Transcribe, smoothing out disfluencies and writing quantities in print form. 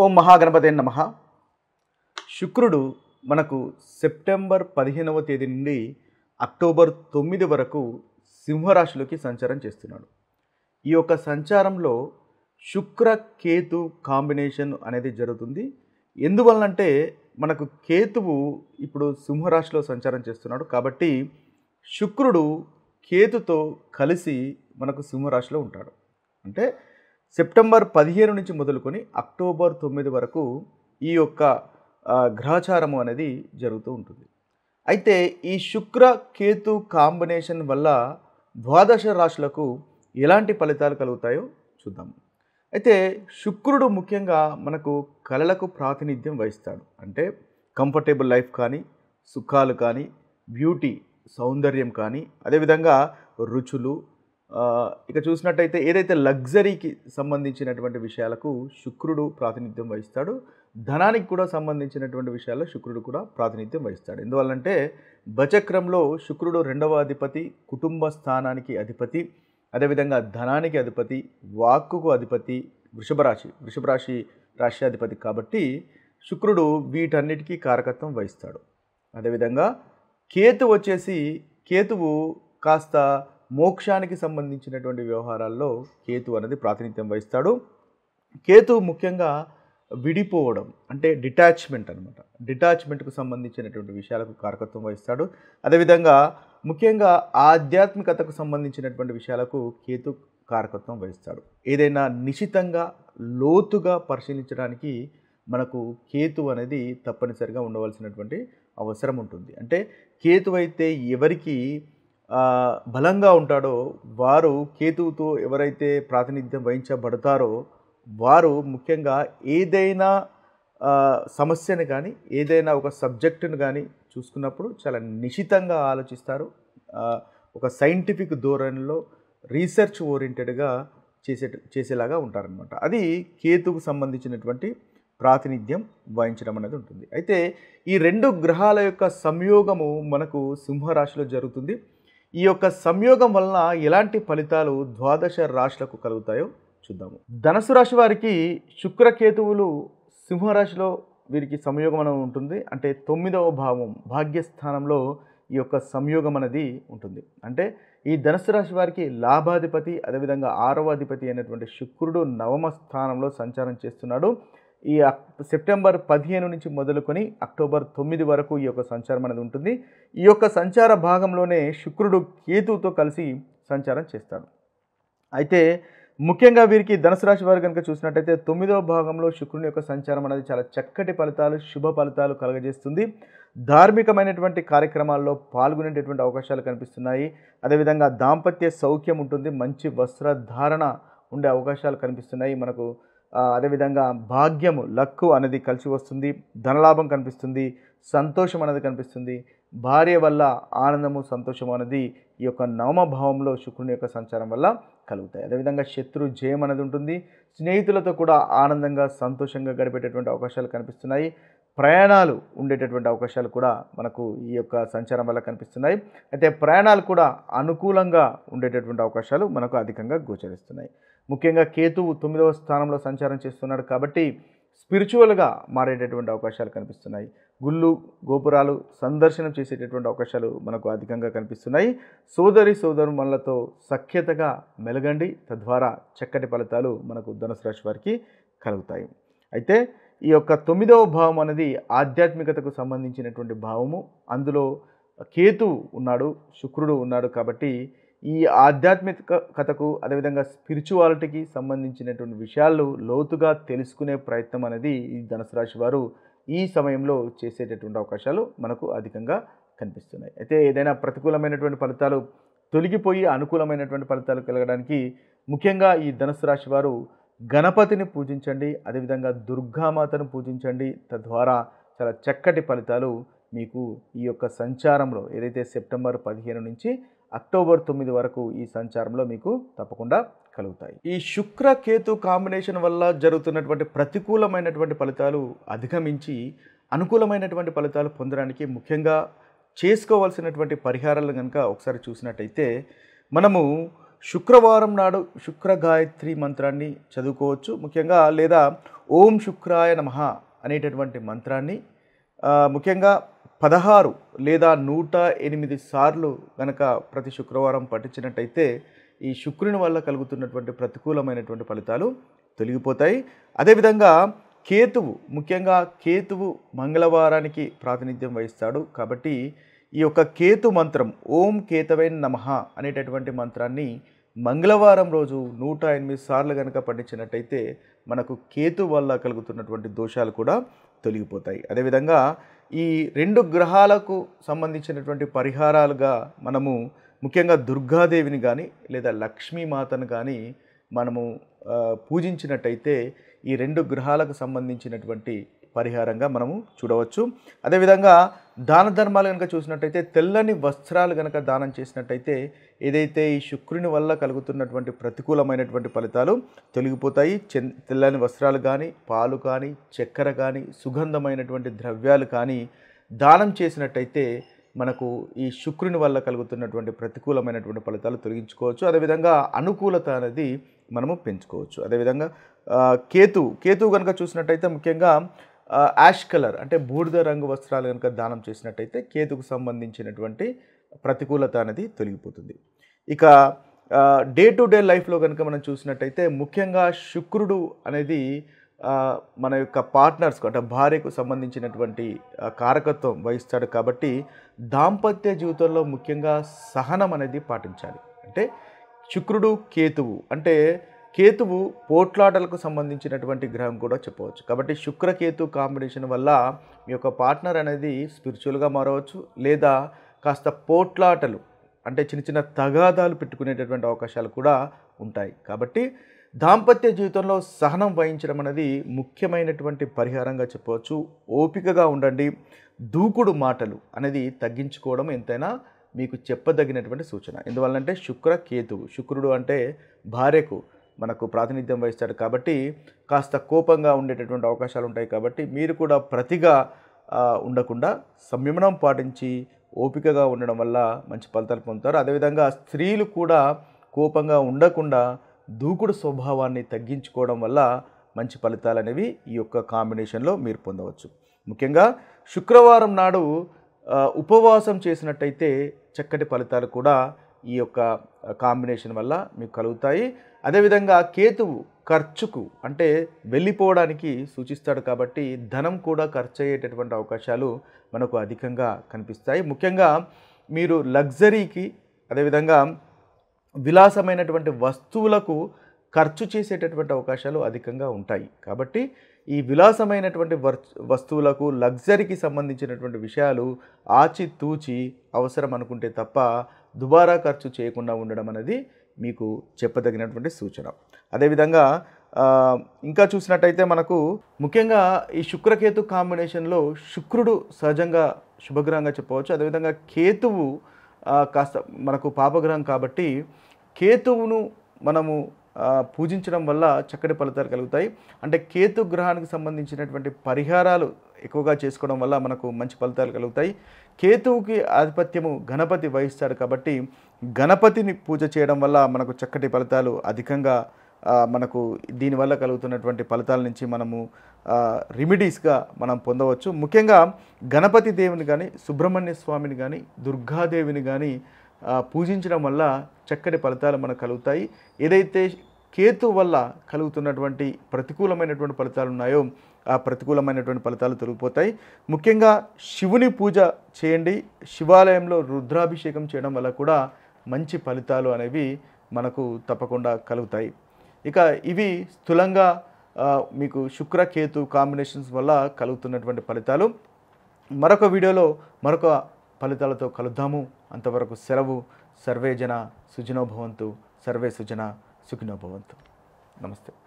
ఓం మహాగణపతే నమః. శుక్రుడు మనకు సెప్టెంబర్ 15వ తేదీ నుండి అక్టోబర్ 9 వరకు సింహరాశిలోకి సంచారం చేస్తున్నాడు. ఈ యొక్క సంచారంలో శుక్ర కేతు కాంబినేషన్ అనేది జరుగుతుంది. ఎందువల్లంటే మనకు కేతువు ఇప్పుడు సింహరాశిలో సంచారం చేస్తున్నాడు కాబట్టి శుక్రుడు కేతుతో కలిసి మనకు సింహరాశిలో ఉంటాడు. అంటే సెప్టెంబర్ 15 నుంచి మొదలుకొని అక్టోబర్ 9 వరకు ఈ యొక్క గ్రహచారము అనేది జరుగుతూ ఉంటుంది. అయితే ఈ శుక్ర కేతు కాంబినేషన్ వల్ల ద్వాదశ రాశులకు ఎలాంటి ఫలితాలు కలుగుతాయో చూద్దాము. అయితే శుక్రుడు ముఖ్యంగా మనకు కళలకు ప్రాతినిధ్యం వహిస్తాడు. అంటే కంఫర్టబుల్ లైఫ్ కానీ, సుఖాలు కానీ, బ్యూటీ సౌందర్యం కానీ, అదేవిధంగా రుచులు, ఇక చూసినట్టయితే ఏదైతే లగ్జరీకి సంబంధించినటువంటి విషయాలకు శుక్రుడు ప్రాతినిధ్యం వహిస్తాడు. ధనానికి కూడా సంబంధించినటువంటి విషయాల్లో శుక్రుడు కూడా ప్రాతినిధ్యం వహిస్తాడు. ఎందువల్లంటే బచక్రంలో శుక్రుడు 2వ అధిపతి, కుటుంబ స్థానానికి అధిపతి, అదేవిధంగా ధనానికి అధిపతి, వాక్కుకు అధిపతి, వృషభ రాశి రాశ్యాధిపతి కాబట్టి శుక్రుడు వీటన్నిటికీ కారకత్వం వహిస్తాడు. అదేవిధంగా కేతువు కాస్త మోక్షానికి సంబంధించినటువంటి వ్యవహారాల్లో కేతు అనేది ప్రాతినిధ్యం వహిస్తాడు. కేతు ముఖ్యంగా విడిపోవడం అంటే డిటాచ్మెంట్ అనమాట. డిటాచ్మెంట్కు సంబంధించినటువంటి విషయాలకు కారకత్వం వహిస్తాడు. అదేవిధంగా ముఖ్యంగా ఆధ్యాత్మికతకు సంబంధించినటువంటి విషయాలకు కేతు కారకత్వం వహిస్తాడు. ఏదైనా నిశితంగా లోతుగా పరిశీలించడానికి మనకు కేతు అనేది తప్పనిసరిగా ఉండవలసినటువంటి అవసరం ఉంటుంది. అంటే కేతు అయితే ఎవరికి బలంగా ఉంటాడో వారు కేతువుతో ఎవరైతే ప్రాతినిధ్యం వహించబడతారో వారు ముఖ్యంగా ఏదైనా సమస్యను కానీ, ఏదైనా ఒక సబ్జెక్టును కానీ చూసుకున్నప్పుడు చాలా నిశితంగా ఆలోచిస్తారు. ఒక సైంటిఫిక్ ధోరణిలో రీసెర్చ్ ఓరియంటెడ్గా చేసేలాగా ఉంటారనమాట. అది కేతువుకు సంబంధించినటువంటి ప్రాతినిధ్యం వహించడం అనేది ఉంటుంది. అయితే ఈ రెండు గ్రహాల యొక్క సంయోగము మనకు సింహరాశిలో జరుగుతుంది. ఈ యొక్క సంయోగం వలన ఎలాంటి ఫలితాలు ద్వాదశ రాశులకు కలుగుతాయో చూద్దాము. ధనుసు రాశి వారికి శుక్రకేతువులు సింహరాశిలో వీరికి సంయోగం అనేది ఉంటుంది. అంటే 9వ భావం భాగ్యస్థానంలో ఈ యొక్క సంయోగం అనేది ఉంటుంది. అంటే ఈ ధనుసు రాశి వారికి లాభాధిపతి, అదేవిధంగా 6వ అధిపతి అయినటువంటి శుక్రుడు 9వ స్థానంలో సంచారం చేస్తున్నాడు. ఈ సెప్టెంబర్ 15 నుంచి మొదలుకొని అక్టోబర్ 9 వరకు ఈ యొక్క సంచారం అనేది ఉంటుంది. ఈ యొక్క సంచార భాగంలోనే శుక్రుడు కేతువుతో కలిసి సంచారం చేస్తాడు. అయితే ముఖ్యంగా వీరికి ధనుసు రాశి వారు కనుక చూసినట్టయితే 9వ భాగంలో శుక్రుని యొక్క సంచారం అనేది చాలా చక్కటి ఫలితాలు, శుభ ఫలితాలు కలగజేస్తుంది. ధార్మికమైనటువంటి కార్యక్రమాల్లో పాల్గొనేటటువంటి అవకాశాలు కనిపిస్తున్నాయి. అదేవిధంగా దాంపత్య సౌఖ్యం ఉంటుంది. మంచి వస్త్రధారణ ఉండే అవకాశాలు కనిపిస్తున్నాయి మనకు. అదేవిధంగా భాగ్యము, లక్కు అనేది కలిసి వస్తుంది. ధనలాభం కనిపిస్తుంది. సంతోషం అనేది కనిపిస్తుంది. భార్య వల్ల ఆనందము, సంతోషము అనేది ఈ యొక్క 9వ భావంలో శుక్రుని యొక్క సంచారం వల్ల కలుగుతాయి. అదేవిధంగా శత్రు జయం అనేది ఉంటుంది. స్నేహితులతో కూడా ఆనందంగా, సంతోషంగా గడిపేటటువంటి అవకాశాలు కనిపిస్తున్నాయి. ప్రయాణాలు ఉండేటటువంటి అవకాశాలు కూడా మనకు ఈ యొక్క సంచారం వల్ల కనిపిస్తున్నాయి. అయితే ప్రయాణాలు కూడా అనుకూలంగా ఉండేటటువంటి అవకాశాలు మనకు అధికంగా గోచరిస్తున్నాయి. ముఖ్యంగా కేతువు 9వ స్థానంలో సంచారం చేస్తున్నాడు కాబట్టి స్పిరిచువల్గా మారేటటువంటి అవకాశాలు కనిపిస్తున్నాయి. గుళ్ళు, గోపురాలు సందర్శనం చేసేటటువంటి అవకాశాలు మనకు అధికంగా కనిపిస్తున్నాయి. సోదరులతో సఖ్యతగా మెలగండి. తద్వారా చక్కటి ఫలితాలు మనకు ధనుసు రాశి వారికి కలుగుతాయి. అయితే ఈ యొక్క 9వ భావం అనేది ఆధ్యాత్మికతకు సంబంధించినటువంటి భావము. అందులో కేతు ఉన్నాడు, శుక్రుడు ఉన్నాడు కాబట్టి ఈ ఆధ్యాత్మికతకు, అదేవిధంగా స్పిరిచువాలిటీకి సంబంధించినటువంటి విషయాలు లోతుగా తెలుసుకునే ప్రయత్నం అనేది ఈ ధనుసు రాశి వారు ఈ సమయంలో చేసేటటువంటి అవకాశాలు మనకు అధికంగా కనిపిస్తున్నాయి. అయితే ఏదైనా ప్రతికూలమైనటువంటి ఫలితాలు తొలగిపోయి అనుకూలమైనటువంటి ఫలితాలు కలగడానికి ముఖ్యంగా ఈ ధనుసు రాశి వారు గణపతిని పూజించండి, అదేవిధంగా దుర్గామాతను పూజించండి. తద్వారా చాలా చక్కటి ఫలితాలు మీకు ఈ యొక్క సంచారంలో ఏదైతే సెప్టెంబర్ 15 నుంచి అక్టోబర్ 9 వరకు ఈ సంచారంలో మీకు తప్పకుండా కలుగుతాయి. ఈ శుక్ర కేతు కాంబినేషన్ వల్ల జరుగుతున్నటువంటి ప్రతికూలమైనటువంటి ఫలితాలు అధిగమించి అనుకూలమైనటువంటి ఫలితాలు పొందడానికి ముఖ్యంగా చేసుకోవాల్సినటువంటి పరిహారాలు కనుక ఒకసారి చూసినట్టయితే మనము శుక్రవారం నాడు శుక్ర గాయత్రి మంత్రాన్ని చదువుకోవచ్చు ముఖ్యంగా, లేదా ఓం శుక్రాయ నమః అనేటటువంటి మంత్రాన్ని ముఖ్యంగా 16 లేదా 108 సార్లు కనుక ప్రతి శుక్రవారం పఠించినట్టయితే ఈ శుక్రుని వల్ల కలుగుతున్నటువంటి ప్రతికూలమైనటువంటి ఫలితాలు తొలగిపోతాయి. అదేవిధంగా కేతువు, ముఖ్యంగా కేతువు మంగళవారానికి ప్రాతినిధ్యం వహిస్తాడు కాబట్టి ఈ యొక్క కేతు మంత్రం ఓం కేతవే నమః అనేటటువంటి మంత్రాన్ని మంగళవారం రోజు 108 సార్లు కనుక పఠించినట్టయితే మనకు కేతు వల్ల కలుగుతున్నటువంటి దోషాలు కూడా తొలగిపోతాయి. అదేవిధంగా ఈ 2 గ్రహాలకు సంబంధించినటువంటి పరిహారాలుగా మనము ముఖ్యంగా దుర్గాదేవిని కానీ లేదా లక్ష్మీమాతను కానీ మనము పూజించినట్టయితే ఈ 2 గ్రహాలకు సంబంధించినటువంటి పరిహారంగా మనము చూడవచ్చు. అదేవిధంగా దాన ధర్మాలు కనుక చూసినట్టయితే తెల్లని వస్త్రాలు కనుక దానం చేసినట్టయితే ఏదైతే ఈ శుక్రుని వల్ల కలుగుతున్నటువంటి ప్రతికూలమైనటువంటి ఫలితాలు తొలగిపోతాయి. తెల్లని వస్త్రాలు కానీ, పాలు కానీ, చక్కెర కానీ, సుగంధమైనటువంటి ద్రవ్యాలు కానీ దానం చేసినట్టయితే మనకు ఈ శుక్రుని వల్ల కలుగుతున్నటువంటి ప్రతికూలమైనటువంటి ఫలితాలు తొలగించుకోవచ్చు. అదేవిధంగా అనుకూలత అనేది మనము పెంచుకోవచ్చు. అదేవిధంగా కేతువు కనుక చూసినట్టయితే ముఖ్యంగా యాష్ కలర్ అంటే బూడిద రంగు వస్త్రాలు కనుక దానం చేసినట్టయితే కేతుకు సంబంధించినటువంటి ప్రతికూలత అనేది తొలగిపోతుంది. ఇక డే టు డే లైఫ్లో కనుక మనం చూసినట్టయితే ముఖ్యంగా శుక్రుడు అనేది మన యొక్క పార్ట్నర్స్కు అంటే భార్యకు సంబంధించినటువంటి కారకత్వం వహిస్తాడు కాబట్టి దాంపత్య జీవితంలో ముఖ్యంగా సహనం అనేది పాటించాలి. అంటే శుక్రుడు కేతువు అంటే కేతువు పోట్లాటలకు సంబంధించినటువంటి గ్రహం కూడా చెప్పవచ్చు. కాబట్టి శుక్రకేతు కాంబినేషన్ వల్ల మీ యొక్క పార్ట్నర్ అనేది స్పిరిచువల్గా మారవచ్చు, లేదా కాస్త పోట్లాటలు అంటే చిన్న చిన్న తగాదాలు పెట్టుకునేటటువంటి అవకాశాలు కూడా ఉంటాయి. కాబట్టి దాంపత్య జీవితంలో సహనం వహించడం అనేది ముఖ్యమైనటువంటి పరిహారంగా చెప్పవచ్చు. ఓపికగా ఉండండి. దూకుడు మాటలు అనేది తగ్గించుకోవడం ఎంతైనా మీకు చెప్పదగినటువంటి సూచన. ఎందువల్లంటే శుక్రుడు అంటే భార్యకు మనకు ప్రాతినిధ్యం వహిస్తాడు కాబట్టి కాస్త కోపంగా ఉండేటటువంటి అవకాశాలు ఉంటాయి. కాబట్టి మీరు కూడా ప్రతిగా ఉండకుండా సంయమనం పాటించి ఓపికగా ఉండడం వల్ల మంచి ఫలితాలు పొందుతారు. అదేవిధంగా స్త్రీలు కూడా కోపంగా ఉండకుండా దూకుడు స్వభావాన్ని తగ్గించుకోవడం వల్ల మంచి ఫలితాలు అనేవి ఈ యొక్క కాంబినేషన్లో మీరు పొందవచ్చు. ముఖ్యంగా శుక్రవారం నాడు ఉపవాసం చేసినట్టయితే చక్కటి ఫలితాలు కూడా ఈ యొక్క కాంబినేషన్ వల్ల మీకు కలుగుతాయి. అదేవిధంగా కేతువు ఖర్చుకు అంటే వెళ్ళిపోవడానికి సూచిస్తాడు కాబట్టి ధనం కూడా ఖర్చు అయ్యేటటువంటి అవకాశాలు మనకు అధికంగా కనిపిస్తాయి. ముఖ్యంగా మీరు లగ్జరీకి అదేవిధంగా విలాసమైనటువంటి వస్తువులకు ఖర్చు చేసేటటువంటి అవకాశాలు అధికంగా ఉంటాయి. కాబట్టి ఈ విలాసమైనటువంటి వస్తువులకు లగ్జరీకి సంబంధించినటువంటి విషయాలు ఆచితూచి అవసరం అనుకుంటే తప్ప దుబారా ఖర్చు చేయకుండా ఉండడం అనేది మీకు చెప్పదగినటువంటి సూచన. అదేవిధంగా ఇంకా చూసినట్టయితే మనకు ముఖ్యంగా ఈ శుక్రకేతు కాంబినేషన్లో శుక్రుడు సహజంగా శుభగ్రహంగా చెప్పవచ్చు. అదేవిధంగా కేతువు కాస్త మనకు పాపగ్రహం కాబట్టి కేతువును మనము పూజించడం వల్ల చక్కటి ఫలితాలు కలుగుతాయి. అంటే కేతు గ్రహానికి సంబంధించినటువంటి పరిహారాలు ఎక్కువగా చేసుకోవడం వల్ల మనకు మంచి ఫలితాలు కలుగుతాయి. కేతువుకి ఆధిపత్యము గణపతి వహిస్తాడు కాబట్టి గణపతిని పూజ చేయడం వల్ల మనకు చక్కటి ఫలితాలు అధికంగా మనకు దీనివల్ల కలుగుతున్నటువంటి ఫలితాల నుంచి మనము రెమెడీస్గా మనం పొందవచ్చు. ముఖ్యంగా గణపతి దేవుని కానీ, సుబ్రహ్మణ్య స్వామిని కానీ, దుర్గాదేవిని కానీ పూజించడం వల్ల చక్కటి ఫలితాలు మనకు కలుగుతాయి. ఏదైతే కేతు వల్ల కలుగుతున్నటువంటి ప్రతికూలమైనటువంటి ఫలితాలు ఉన్నాయో ఆ ప్రతికూలమైనటువంటి ఫలితాలు తొలగిపోతాయి. ముఖ్యంగా శివుని పూజ చేయండి. శివాలయంలో రుద్రాభిషేకం చేయడం వల్ల కూడా మంచి ఫలితాలు అనేవి మనకు తప్పకుండా కలుగుతాయి. ఇక ఇవి స్థూలంగా మీకు శుక్రకేతు కాంబినేషన్స్ వల్ల కలుగుతున్నటువంటి ఫలితాలు. మరొక వీడియోలో మరొక ఫలితాలతో కలుద్దాము. అంతవరకు సెలవు. సర్వే జన సుఖినో భవంతు. సర్వే సుజన సుఖినో భవంతు. నమస్తే.